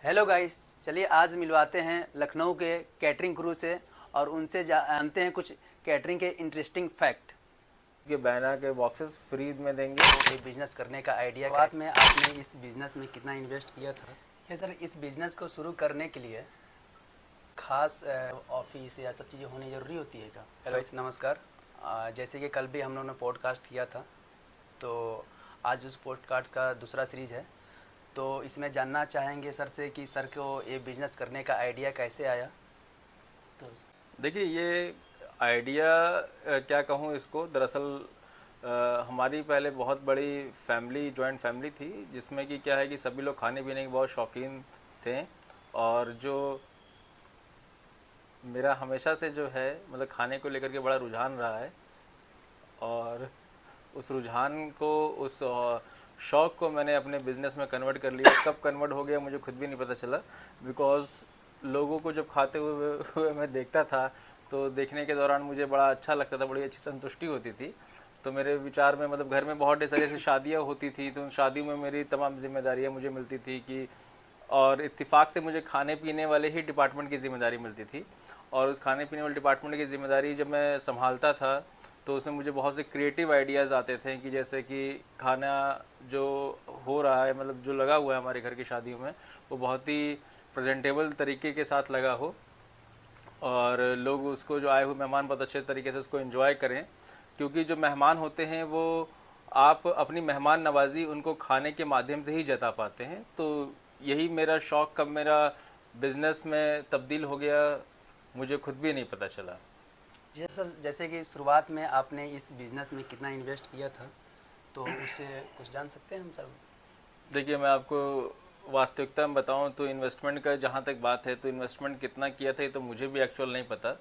Hello guys, चलिए आज मिलवाते हैं लखनऊ के कैटरिंग क्रू से और उनसे जानते हैं कुछ कैटरिंग के इंटरेस्टिंग फैक्ट। के बैनर के बॉक्सेस फ्री में देंगे। ये बिजनेस करने का आइडिया बात में आपने इस बिजनेस में कितना इन्वेस्ट किया था? क्या सर इस बिजनेस को शुरू करने के लिए खास ऑफिस या सब चीज़ें होनी ज़रूरी होती है क्या? हेलो गाइस, नमस्कार। जैसे कि कल भी हम लोगों ने पॉडकास्ट किया था, तो आज उस पॉडकास्ट का दूसरा सीरीज़ है। तो इसमें जानना चाहेंगे सर से कि सर को ये बिज़नेस करने का आइडिया कैसे आया। तो देखिए ये आइडिया क्या कहूँ इसको, दरअसल हमारी पहले बहुत बड़ी फैमिली, जॉइंट फैमिली थी, जिसमें कि क्या है कि सभी लोग खाने पीने के बहुत शौकीन थे। और जो मेरा हमेशा से जो है मतलब खाने को लेकर के बड़ा रुझान रहा है, और उस रुझान को, उस शौक़ को मैंने अपने बिज़नेस में कन्वर्ट कर लिया। कब कन्वर्ट हो गया मुझे खुद भी नहीं पता चला, बिकॉज़ लोगों को जब खाते हुए मैं देखता था तो देखने के दौरान मुझे बड़ा अच्छा लगता था, बड़ी अच्छी संतुष्टि होती थी। तो मेरे विचार में मतलब घर में बहुत ढेर सारी ऐसी शादियाँ होती थी, तो उन शादियों में मेरी तमाम जिम्मेदारियाँ मुझे मिलती थी कि, और इत्तेफाक से मुझे खाने पीने वाले ही डिपार्टमेंट की ज़िम्मेदारी मिलती थी। और उस खाने पीने वाले डिपार्टमेंट की ज़िम्मेदारी जब मैं संभालता था तो उसमें मुझे बहुत से क्रिएटिव आइडियाज़ आते थे कि जैसे कि खाना जो हो रहा है, मतलब जो लगा हुआ है हमारे घर की शादियों में, वो बहुत ही प्रेजेंटेबल तरीके के साथ लगा हो, और लोग उसको, जो आए हुए मेहमान, बहुत अच्छे तरीके से उसको एंजॉय करें। क्योंकि जो मेहमान होते हैं वो आप अपनी मेहमान नवाजी उनको खाने के माध्यम से ही जता पाते हैं। तो यही मेरा शौक़ कब मेरा बिज़नेस में तब्दील हो गया मुझे खुद भी नहीं पता चला। जैसे सर, जैसे कि शुरुआत में आपने इस बिज़नेस में कितना इन्वेस्ट किया था, तो उससे कुछ जान सकते हैं हम सर? देखिए मैं आपको वास्तविकता में बताऊं तो इन्वेस्टमेंट का जहां तक बात है, तो इन्वेस्टमेंट कितना किया था ये तो मुझे भी एक्चुअल नहीं पता।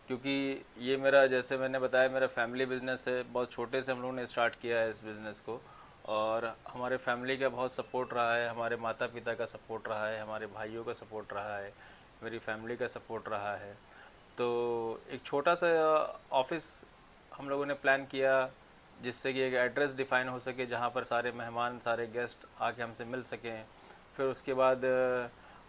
क्योंकि ये मेरा, जैसे मैंने बताया, मेरा फैमिली बिजनेस है। बहुत छोटे से हम लोगों ने स्टार्ट किया है इस बिज़नेस को, और हमारे फैमिली का बहुत सपोर्ट रहा है, हमारे माता पिता का सपोर्ट रहा है, हमारे भाइयों का सपोर्ट रहा है, मेरी फैमिली का सपोर्ट रहा है। तो एक छोटा सा ऑफिस हम लोगों ने प्लान किया, जिससे कि एक एड्रेस डिफ़ाइन हो सके जहाँ पर सारे मेहमान, सारे गेस्ट आके हमसे मिल सकें। फिर उसके बाद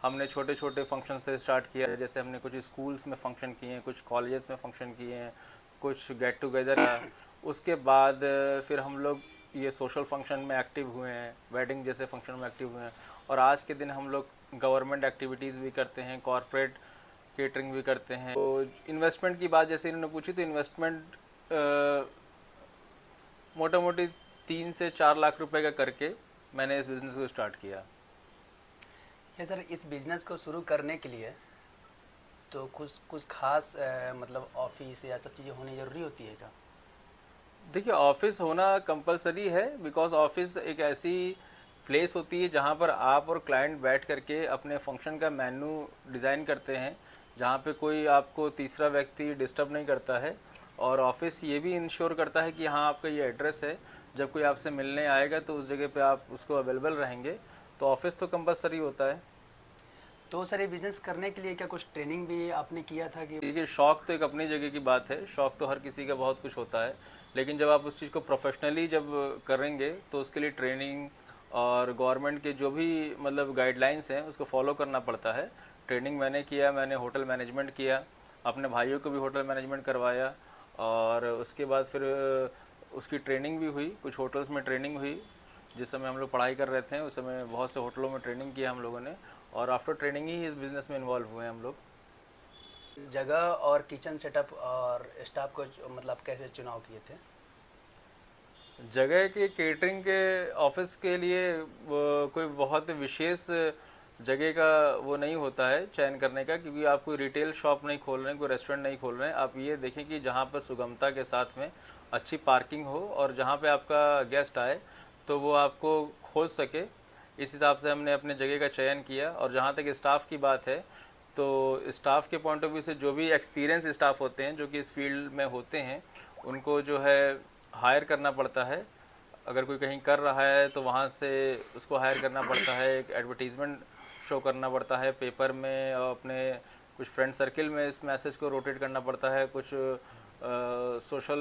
हमने छोटे छोटे फंक्शन से स्टार्ट किया। जैसे हमने कुछ स्कूल्स में फंक्शन किए हैं, कुछ कॉलेजेस में फंक्शन किए हैं, कुछ गेट टुगेदर का। उसके बाद फिर हम लोग ये सोशल फंक्शन में एक्टिव हुए हैं, वेडिंग जैसे फंक्शन में एक्टिव हुए हैं, और आज के दिन हम लोग गवर्नमेंट एक्टिविटीज़ भी करते हैं, कॉरपोरेट केटरिंग भी करते हैं। तो इन्वेस्टमेंट की बात जैसे इन्होंने पूछी, तो इन्वेस्टमेंट मोटा मोटी 3 से 4 लाख रुपए का करके मैंने इस बिज़नेस को स्टार्ट किया। क्या सर इस बिज़नेस को शुरू करने के लिए तो कुछ कुछ खास मतलब ऑफिस या सब चीज़ें होनी ज़रूरी होती है क्या? देखिए ऑफिस होना कंपलसरी है, बिकॉज ऑफिस एक ऐसी प्लेस होती है जहाँ पर आप और क्लाइंट बैठ करके अपने फंक्शन का मेन्यू डिज़ाइन करते हैं, जहाँ पे कोई आपको तीसरा व्यक्ति डिस्टर्ब नहीं करता है। और ऑफिस ये भी इंश्योर करता है कि हाँ, आपका ये एड्रेस है, जब कोई आपसे मिलने आएगा तो उस जगह पे आप उसको अवेलेबल रहेंगे। तो ऑफिस तो कंपलसरी होता है। तो सर ये बिज़नेस करने के लिए क्या कुछ ट्रेनिंग भी आपने किया था कि? देखिए शौक तो एक अपनी जगह की बात है, शौक तो हर किसी का बहुत कुछ होता है, लेकिन जब आप उस चीज़ को प्रोफेशनली जब करेंगे तो उसके लिए ट्रेनिंग और गवर्नमेंट के जो भी मतलब गाइडलाइंस हैं उसको फॉलो करना पड़ता है। ट्रेनिंग मैंने किया, मैंने होटल मैनेजमेंट किया, अपने भाइयों को भी होटल मैनेजमेंट करवाया, और उसके बाद फिर उसकी ट्रेनिंग भी हुई, कुछ होटल्स में ट्रेनिंग हुई। जिस समय हम लोग पढ़ाई कर रहे थे उस समय बहुत से होटलों में ट्रेनिंग किया हम लोगों ने, और आफ्टर ट्रेनिंग ही इस बिज़नेस में इन्वॉल्व हुए हम लोग। जगह और किचन सेटअप और स्टाफ को मतलब कैसे चुनाव किए थे? जगह के केटरिंग के ऑफिस के लिए कोई बहुत विशेष जगह का वो नहीं होता है चयन करने का, क्योंकि आप कोई रिटेल शॉप नहीं खोल रहे हैं, कोई रेस्टोरेंट नहीं खोल रहे हैं। आप ये देखें कि जहाँ पर सुगमता के साथ में अच्छी पार्किंग हो और जहाँ पे आपका गेस्ट आए तो वो आपको खोज सके। इस हिसाब से हमने अपने जगह का चयन किया। और जहाँ तक स्टाफ की बात है, तो स्टाफ के पॉइंट ऑफ व्यू से जो भी एक्सपीरियंस स्टाफ होते हैं जो कि इस फील्ड में होते हैं, उनको जो है हायर करना पड़ता है। अगर कोई कहीं कर रहा है तो वहाँ से उसको हायर करना पड़ता है, एक एडवर्टीज़मेंट शो करना पड़ता है पेपर में, और अपने कुछ फ्रेंड सर्किल में इस मैसेज को रोटेट करना पड़ता है, कुछ सोशल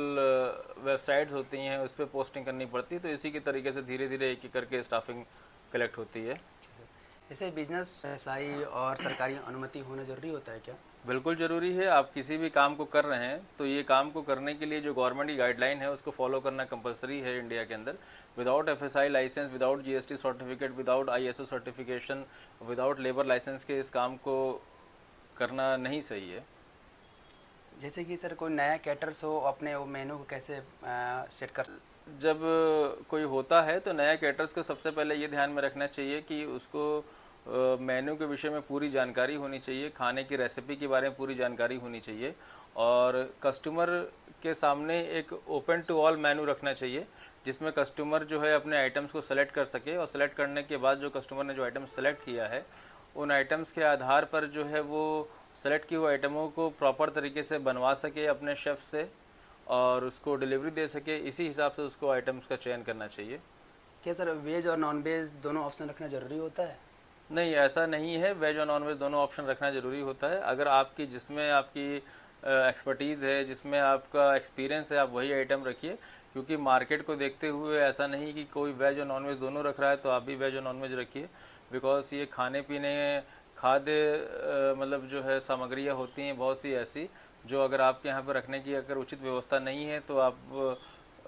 वेबसाइट्स होती हैं उस पर पोस्टिंग करनी पड़ती है। तो इसी के तरीके से धीरे धीरे एक एक करके स्टाफिंग कलेक्ट होती है। जैसे बिजनेस व्यवसायी और सरकारी अनुमति होना जरूरी होता है क्या? बिल्कुल ज़रूरी है। आप किसी भी काम को कर रहे हैं तो ये काम को करने के लिए जो गवर्नमेंट की गाइडलाइन है उसको फॉलो करना कंपलसरी है इंडिया के अंदर। Without FSI licence, without GST certificate, without ISO certification, without labour licence के इस काम को करना नहीं सही है। जैसे कि सर कोई नया कैटर्स हो, अपने वो मेनू को कैसे सेट कर? जब कोई होता है तो नया कैटर्स को सबसे पहले ये ध्यान में रखना चाहिए कि उसको मेन्यू के विषय में पूरी जानकारी होनी चाहिए, खाने की रेसिपी के बारे में पूरी जानकारी होनी चाहिए और कस्टमर के सामने एक ओपन टू ऑल मेन्यू रखना चाहिए जिसमें कस्टमर जो है अपने आइटम्स को सेलेक्ट कर सके और सेलेक्ट करने के बाद जो कस्टमर ने जो आइटम सेलेक्ट किया है उन आइटम्स के आधार पर जो है वो सेलेक्ट किए हुए आइटमों को प्रॉपर तरीके से बनवा सके अपने शेफ़ से और उसको डिलीवरी दे सके। इसी हिसाब से उसको आइटम्स का चयन करना चाहिए। क्या सर वेज और नॉन वेज दोनों ऑप्शन रखना ज़रूरी होता है? नहीं, ऐसा नहीं है। वेज और नॉन वेज दोनों ऑप्शन रखना ज़रूरी होता है। अगर आपकी जिसमें आपकी एक्सपर्टीज़ है, जिसमें आपका एक्सपीरियंस है, आप वही आइटम रखिए, क्योंकि मार्केट को देखते हुए ऐसा नहीं कि कोई वेज और नॉन वेज दोनों रख रहा है तो आप भी वेज और नॉन वेज रखिए। बिकॉज ये खाने पीने खाद्य मतलब जो है सामग्रियाँ होती हैं बहुत सी ऐसी जो अगर आपके यहाँ पर रखने की अगर उचित व्यवस्था नहीं है तो आप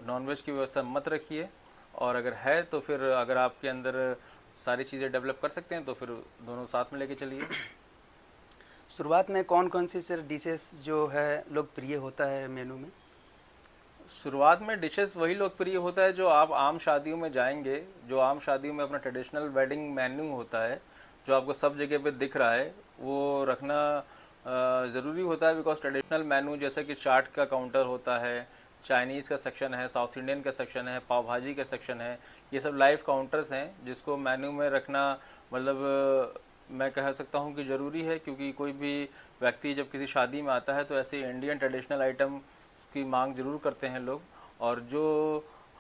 नॉनवेज की व्यवस्था मत रखिए, और अगर है तो फिर अगर आपके अंदर सारी चीज़ें डेवलप कर सकते हैं तो फिर दोनों साथ में लेके चलिए। शुरुआत में कौन कौन सी सर डिशेस जो है लोकप्रिय होता है मेनू में? शुरुआत में डिशेस वही लोकप्रिय होता है जो आप आम शादियों में जाएंगे, जो आम शादियों में अपना ट्रेडिशनल वेडिंग मेन्यू होता है जो आपको सब जगह पे दिख रहा है वो रखना ज़रूरी होता है। बिकॉज ट्रेडिशनल मेन्यू जैसे कि चाट का काउंटर होता है, चाइनीज़ का सेक्शन है, साउथ इंडियन का सेक्शन है, पाव भाजी का सेक्शन है, ये सब लाइव काउंटर्स हैं जिसको मेन्यू में रखना मतलब मैं कह सकता हूँ कि ज़रूरी है। क्योंकि कोई भी व्यक्ति जब किसी शादी में आता है तो ऐसे इंडियन ट्रेडिशनल आइटम की मांग ज़रूर करते हैं लोग। और जो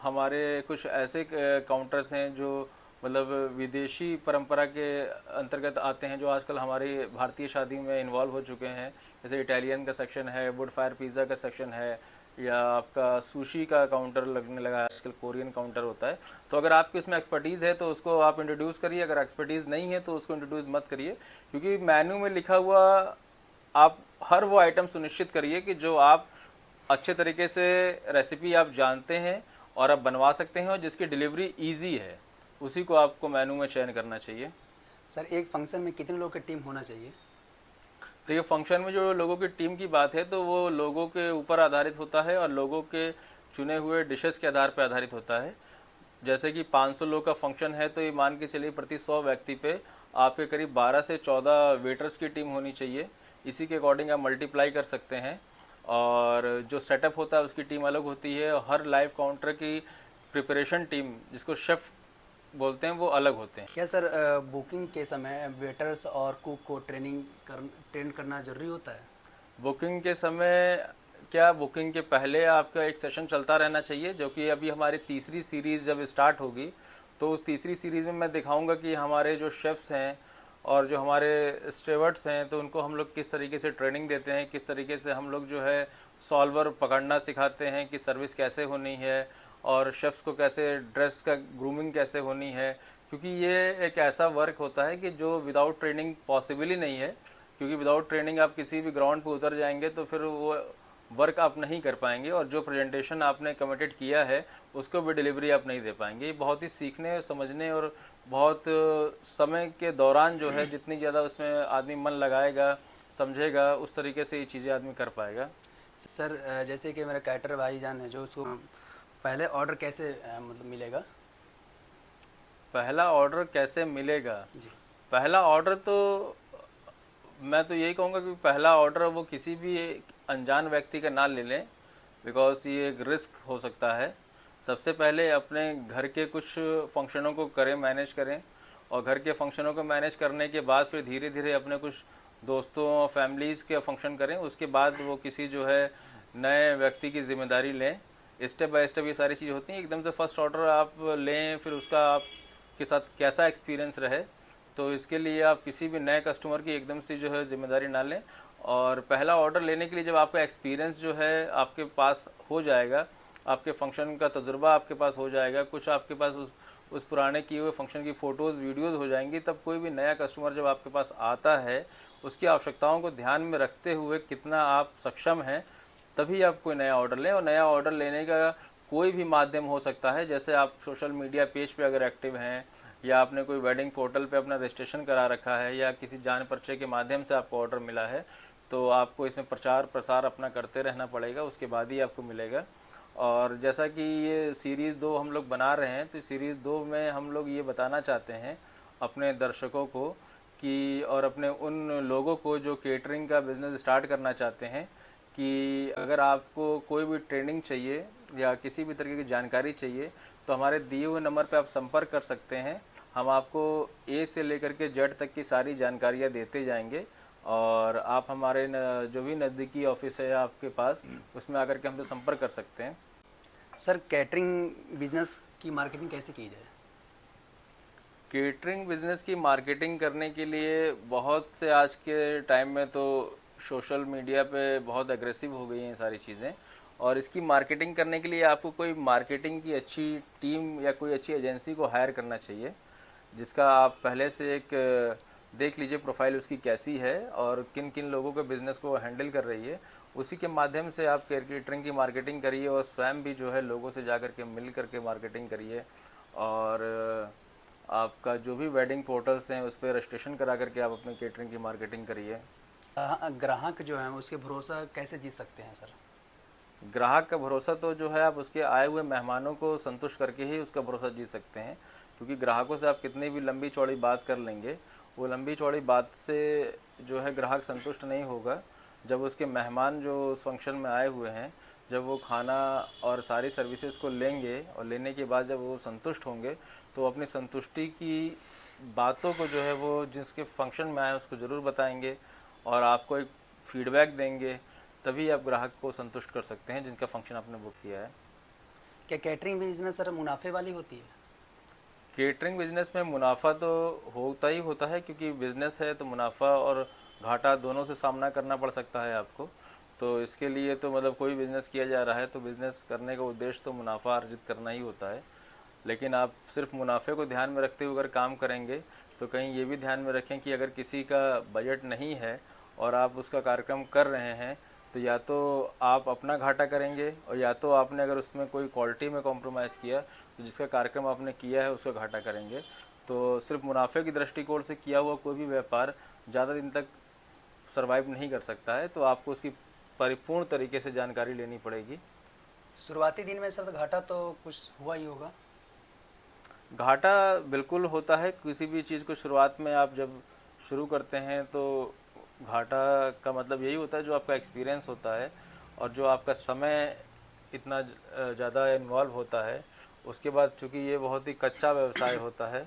हमारे कुछ ऐसे काउंटर्स हैं जो मतलब विदेशी परंपरा के अंतर्गत आते हैं जो आजकल हमारी भारतीय शादी में इन्वॉल्व हो चुके हैं, जैसे इटालियन का सेक्शन है, वुड फायर पिज़्ज़ा का सेक्शन है, या आपका सुशी का काउंटर लगने लगा है आजकल, कोरियन काउंटर होता है। तो अगर आपकी उसमें एक्सपर्टीज़ है तो उसको आप इंट्रोड्यूस करिए, अगर एक्सपर्टीज़ नहीं है तो उसको इंट्रोड्यूस मत करिए। क्योंकि मेन्यू में लिखा हुआ आप हर वो आइटम सुनिश्चित करिए कि जो आप अच्छे तरीके से रेसिपी आप जानते हैं और आप बनवा सकते हैं और जिसकी डिलीवरी ईजी है, उसी को आपको मेनू में चयन करना चाहिए। सर एक फंक्शन में कितने लोगों की टीम होना चाहिए? देखिए, फंक्शन में जो लोगों की टीम की बात है तो वो लोगों के ऊपर आधारित होता है और लोगों के चुने हुए डिशेस के आधार पर आधारित होता है। जैसे कि 500 लोग का फंक्शन है तो ये मान के चलिए प्रति 100 व्यक्ति पे आपके करीब 12 से 14 वेटर्स की टीम होनी चाहिए। इसी के अकॉर्डिंग आप मल्टीप्लाई कर सकते हैं। और जो सेटअप होता है उसकी टीम अलग होती है, और हर लाइव काउंटर की प्रिपरेशन टीम जिसको शेफ़ बोलते हैं वो अलग होते हैं। क्या सर बुकिंग के समय वेटर्स और कुक को ट्रेन करना जरूरी होता है? बुकिंग के समय क्या, बुकिंग के पहले आपका एक सेशन चलता रहना चाहिए, जो कि अभी हमारी तीसरी सीरीज़ जब स्टार्ट होगी तो उस तीसरी सीरीज़ में मैं दिखाऊंगा कि हमारे जो शेफ़्स हैं और जो हमारे स्टेवर्ड्स हैं तो उनको हम लोग किस तरीके से ट्रेनिंग देते हैं, किस तरीके से हम लोग जो है सॉल्वर पकड़ना सिखाते हैं कि सर्विस कैसे होनी है और शेफ्स को कैसे ड्रेस का ग्रूमिंग कैसे होनी है। क्योंकि ये एक ऐसा वर्क होता है कि जो विदाउट ट्रेनिंग पॉसिबल ही नहीं है। क्योंकि विदाउट ट्रेनिंग आप किसी भी ग्राउंड पे उतर जाएंगे तो फिर वो वर्क आप नहीं कर पाएंगे और जो प्रेजेंटेशन आपने कमिटेड किया है उसको भी डिलीवरी आप नहीं दे पाएंगे। ये बहुत ही सीखने, समझने और बहुत समय के दौरान जो है जितनी ज़्यादा उसमें आदमी मन लगाएगा, समझेगा, उस तरीके से ये चीज़ें आदमी कर पाएगा। सर जैसे कि मेरा कैटर भाईजान है जो उसको पहले ऑर्डर कैसे मतलब मिलेगा? पहला ऑर्डर कैसे मिलेगा जी। पहला ऑर्डर तो मैं तो यही कहूँगा कि पहला ऑर्डर वो किसी भी अनजान व्यक्ति का ना ले लें, बिकॉज ये एक रिस्क हो सकता है। सबसे पहले अपने घर के कुछ फंक्शनों को करें, मैनेज करें, और घर के फंक्शनों को मैनेज करने के बाद फिर धीरे धीरे अपने कुछ दोस्तों और फैमिलीज़ के फंक्शन करें। उसके बाद वो किसी जो है नए व्यक्ति की जिम्मेदारी लें। स्टेप बाय स्टेप ये सारी चीज़ होती हैं। एकदम से फर्स्ट ऑर्डर आप लें फिर उसका आपके साथ कैसा एक्सपीरियंस रहे, तो इसके लिए आप किसी भी नए कस्टमर की एकदम से जो है जिम्मेदारी ना लें। और पहला ऑर्डर लेने के लिए जब आपका एक्सपीरियंस जो है आपके पास हो जाएगा, आपके फंक्शन का तजुर्बा आपके पास हो जाएगा, कुछ आपके पास उस पुराने किए हुए फंक्शन की फ़ोटोज़ वीडियोज़ हो जाएंगी, तब कोई भी नया कस्टमर जब आपके पास आता है उसकी आवश्यकताओं को ध्यान में रखते हुए कितना आप सक्षम हैं, तभी आप कोई नया ऑर्डर लें। और नया ऑर्डर लेने का कोई भी माध्यम हो सकता है, जैसे आप सोशल मीडिया पेज पे अगर एक्टिव हैं, या आपने कोई वेडिंग पोर्टल पे अपना रजिस्ट्रेशन करा रखा है, या किसी जान परिचय के माध्यम से आपको ऑर्डर मिला है, तो आपको इसमें प्रचार प्रसार अपना करते रहना पड़ेगा, उसके बाद ही आपको मिलेगा। और जैसा कि ये सीरीज़ 2 हम लोग बना रहे हैं, तो सीरीज़ 2 में हम लोग ये बताना चाहते हैं अपने दर्शकों को कि, और अपने उन लोगों को जो केटरिंग का बिज़नेस स्टार्ट करना चाहते हैं, कि अगर आपको कोई भी ट्रेनिंग चाहिए या किसी भी तरीके की जानकारी चाहिए, तो हमारे दिए हुए नंबर पे आप संपर्क कर सकते हैं। हम आपको ए से लेकर के जेड तक की सारी जानकारियाँ देते जाएंगे, और आप हमारे जो भी नज़दीकी ऑफिस है आपके पास, उसमें आकर के हमसे संपर्क कर सकते हैं। सर कैटरिंग बिजनेस की मार्केटिंग कैसे की जाए? केटरिंग बिजनेस की मार्केटिंग करने के लिए बहुत से आज के टाइम में तो सोशल मीडिया पे बहुत एग्रेसिव हो गई हैं ये सारी चीज़ें, और इसकी मार्केटिंग करने के लिए आपको कोई मार्केटिंग की अच्छी टीम या कोई अच्छी एजेंसी को हायर करना चाहिए, जिसका आप पहले से एक देख लीजिए प्रोफाइल उसकी कैसी है और किन किन लोगों के बिज़नेस को हैंडल कर रही है। उसी के माध्यम से आप केटरिंग की मार्केटिंग करिए, और स्वयं भी जो है लोगों से जा कर के मिल करके मार्केटिंग करिए। और आपका जो भी वेडिंग पोर्टल्स हैं उस पर रजिस्ट्रेशन करा करके आप अपने केटरिंग की मार्केटिंग करिए। ग्राहक जो है उसके भरोसा कैसे जीत सकते हैं सर? ग्राहक का भरोसा तो जो है आप उसके आए हुए मेहमानों को संतुष्ट करके ही उसका भरोसा जीत सकते हैं, क्योंकि ग्राहकों से आप कितनी भी लंबी चौड़ी बात कर लेंगे, वो लंबी चौड़ी बात से जो है ग्राहक संतुष्ट नहीं होगा। जब उसके मेहमान जो उस फंक्शन में आए हुए हैं, जब वो खाना और सारी सर्विसेज को लेंगे और लेने के बाद जब वो संतुष्ट होंगे, तो अपनी संतुष्टि की बातों को जो है वो जिसके फंक्शन में आए उसको ज़रूर बताएंगे और आपको एक फीडबैक देंगे, तभी आप ग्राहक को संतुष्ट कर सकते हैं जिनका फंक्शन आपने बुक किया है। क्या कैटरिंग बिजनेस सर मुनाफे वाली होती है? केटरिंग बिजनेस में मुनाफा तो होता ही होता है, क्योंकि बिजनेस है तो मुनाफा और घाटा दोनों से सामना करना पड़ सकता है आपको। तो इसके लिए तो मतलब कोई बिजनेस किया जा रहा है तो बिजनेस करने का उद्देश्य तो मुनाफा अर्जित करना ही होता है। लेकिन आप सिर्फ मुनाफे को ध्यान में रखते हुए अगर काम करेंगे, तो कहीं ये भी ध्यान में रखें कि अगर किसी का बजट नहीं है और आप उसका कार्यक्रम कर रहे हैं, तो या तो आप अपना घाटा करेंगे, और या तो आपने अगर उसमें कोई क्वालिटी में कॉम्प्रोमाइज़ किया तो जिसका कार्यक्रम आपने किया है उसका घाटा करेंगे। तो सिर्फ मुनाफे की दृष्टिकोण से किया हुआ कोई भी व्यापार ज़्यादा दिन तक सरवाइव नहीं कर सकता है, तो आपको उसकी परिपूर्ण तरीके से जानकारी लेनी पड़ेगी। शुरुआती दिन में सर घाटा तो कुछ हुआ ही होगा? घाटा बिल्कुल होता है, किसी भी चीज़ को शुरुआत में आप जब शुरू करते हैं तो घाटा का मतलब यही होता है जो आपका एक्सपीरियंस होता है और जो आपका समय इतना ज़्यादा इन्वॉल्व होता है। उसके बाद चूँकि ये बहुत ही कच्चा व्यवसाय होता है,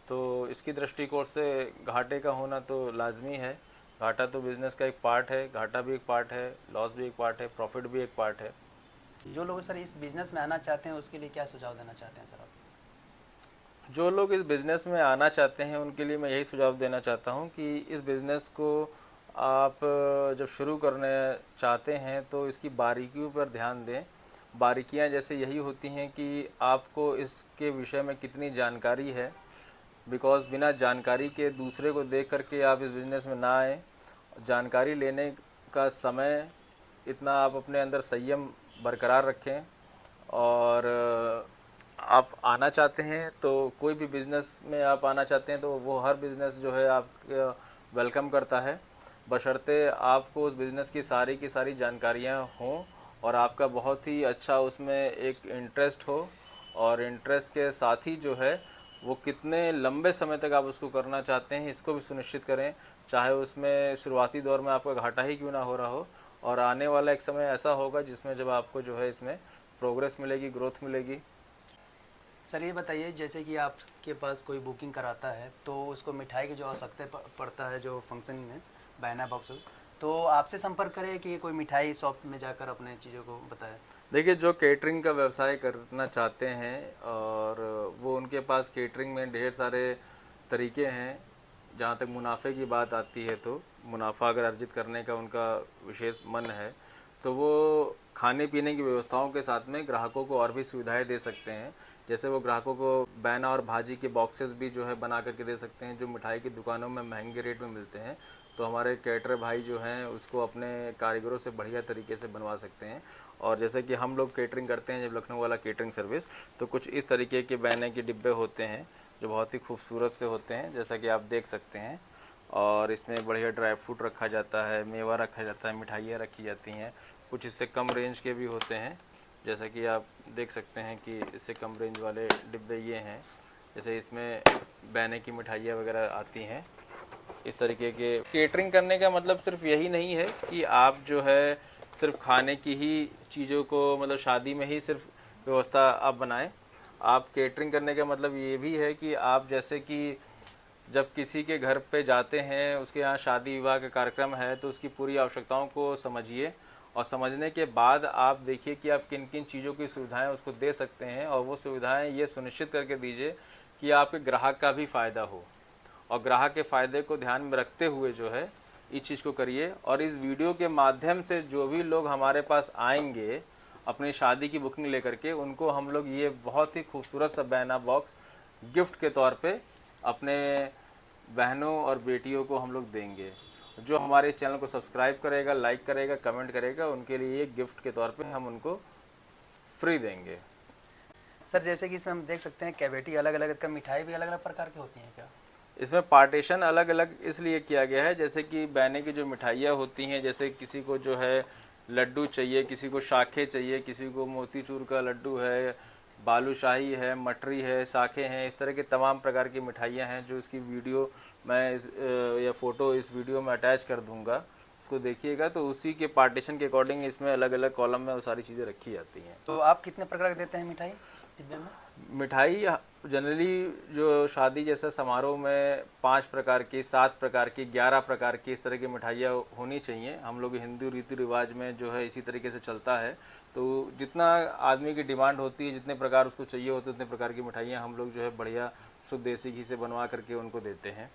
तो इसकी दृष्टिकोण से घाटे का होना तो लाजमी है। घाटा तो बिज़नेस का एक पार्ट है, घाटा भी एक पार्ट है, लॉस भी एक पार्ट है, प्रॉफिट भी एक पार्ट है। जो लोग सर इस बिजनेस में आना चाहते हैं उसके लिए क्या सुझाव देना चाहते हैं सर आप? जो लोग इस बिज़नेस में आना चाहते हैं उनके लिए मैं यही सुझाव देना चाहता हूं कि इस बिज़नेस को आप जब शुरू करने चाहते हैं तो इसकी बारीकियों पर ध्यान दें। बारीकियां जैसे यही होती हैं कि आपको इसके विषय में कितनी जानकारी है, बिकॉज़ बिना जानकारी के दूसरे को देख करके आप इस बिज़नेस में ना आएँ। जानकारी लेने का समय इतना आप अपने अंदर संयम बरकरार रखें, और आप आना चाहते हैं तो कोई भी बिज़नेस में आप आना चाहते हैं तो वो हर बिज़नेस जो है आप वेलकम करता है, बशर्ते आपको उस बिज़नेस की सारी जानकारियां हों और आपका बहुत ही अच्छा उसमें एक इंटरेस्ट हो, और इंटरेस्ट के साथ ही जो है वो कितने लंबे समय तक आप उसको करना चाहते हैं इसको भी सुनिश्चित करें, चाहे उसमें शुरुआती दौर में आपका घाटा ही क्यों ना हो रहा हो। और आने वाला एक समय ऐसा होगा जिसमें जब आपको जो है इसमें प्रोग्रेस मिलेगी, ग्रोथ मिलेगी। सर ये बताइए, जैसे कि आपके पास कोई बुकिंग कराता है तो उसको मिठाई की जो आवश्यकता पड़ता है जो फंक्शन में बैनर बॉक्सेस, तो आपसे संपर्क करें कि कोई मिठाई शॉप में जाकर अपने चीज़ों को बताएं? देखिए, जो केटरिंग का व्यवसाय करना चाहते हैं और वो उनके पास केटरिंग में ढेर सारे तरीके हैं, जहाँ तक मुनाफे की बात आती है तो मुनाफा अगर अर्जित करने का उनका विशेष मन है तो वो खाने पीने की व्यवस्थाओं के साथ में ग्राहकों को और भी सुविधाएं दे सकते हैं। जैसे वो ग्राहकों को बैना और भाजी के बॉक्सेस भी जो है बना करके दे सकते हैं, जो मिठाई की दुकानों में महंगे रेट में मिलते हैं। तो हमारे कैटर भाई जो हैं उसको अपने कारीगरों से बढ़िया तरीके से बनवा सकते हैं। और जैसे कि हम लोग केटरिंग करते हैं जब लखनऊ वाला केटरिंग सर्विस, तो कुछ इस तरीके के बैने के डिब्बे होते हैं जो बहुत ही खूबसूरत से होते हैं, जैसा कि आप देख सकते हैं। और इसमें बढ़िया ड्राई फ्रूट रखा जाता है, मेवा रखा जाता है, मिठाइयाँ रखी जाती हैं। कुछ इससे कम रेंज के भी होते हैं, जैसा कि आप देख सकते हैं कि इससे कम रेंज वाले डिब्बे ये हैं। जैसे इसमें बैने की मिठाइयाँ वगैरह आती हैं। इस तरीके के केटरिंग करने का मतलब सिर्फ यही नहीं है कि आप जो है सिर्फ खाने की ही चीज़ों को, मतलब शादी में ही सिर्फ व्यवस्था आप बनाएं। आप केटरिंग करने का मतलब ये भी है कि आप जैसे कि जब किसी के घर पे जाते हैं, उसके यहाँ शादी विवाह का कार्यक्रम है, तो उसकी पूरी आवश्यकताओं को समझिए और समझने के बाद आप देखिए कि आप किन किन चीज़ों की सुविधाएं उसको दे सकते हैं, और वो सुविधाएं ये सुनिश्चित करके दीजिए कि आपके ग्राहक का भी फ़ायदा हो। और ग्राहक के फ़ायदे को ध्यान में रखते हुए जो है इस चीज़ को करिए। और इस वीडियो के माध्यम से जो भी लोग हमारे पास आएंगे अपनी शादी की बुकिंग लेकर के, उनको हम लोग ये बहुत ही खूबसूरत सा बैना बॉक्स गिफ्ट के तौर पे अपने बहनों और बेटियों को हम लोग देंगे। जो हमारे चैनल को सब्सक्राइब करेगा, लाइक करेगा, कमेंट करेगा, उनके लिए गिफ्ट के तौर पे हम उनको फ्री देंगे। सर जैसे कि इसमें हम देख सकते हैं कैविटी अलग अलग का, मिठाई भी अलग अलग प्रकार की होती हैं क्या? इसमें पार्टीशन अलग अलग इसलिए किया गया है, जैसे कि बैने की जो मिठाइयाँ होती हैं, जैसे किसी को जो है लड्डू चाहिए, किसी को शाखे चाहिए, किसी को मोतीचूर का लड्डू है, बालूशाही है, मटरी है, शाखे हैं, इस तरह के तमाम प्रकार की मिठाइयाँ हैं। जो इसकी वीडियो मैं या फ़ोटो इस वीडियो में अटैच कर दूंगा, उसको देखिएगा। तो उसी के पार्टीशन के अकॉर्डिंग इसमें अलग अलग कॉलम में वो सारी चीज़ें रखी जाती हैं। तो आप कितने प्रकार के देते हैं मिठाई इस डिब्बे में? मिठाई जनरली जो शादी जैसा समारोह में 5 प्रकार की, 7 प्रकार की, 11 प्रकार की इस तरह की मिठाइयाँ होनी चाहिए। हम लोग हिंदू रीति रिवाज में जो है इसी तरीके से चलता है। तो जितना आदमी की डिमांड होती है, जितने प्रकार उसको चाहिए होते हैं, उतने प्रकार की मिठाइयाँ हम लोग जो है बढ़िया शुद्ध देसी घी से बनवा करके उनको देते हैं।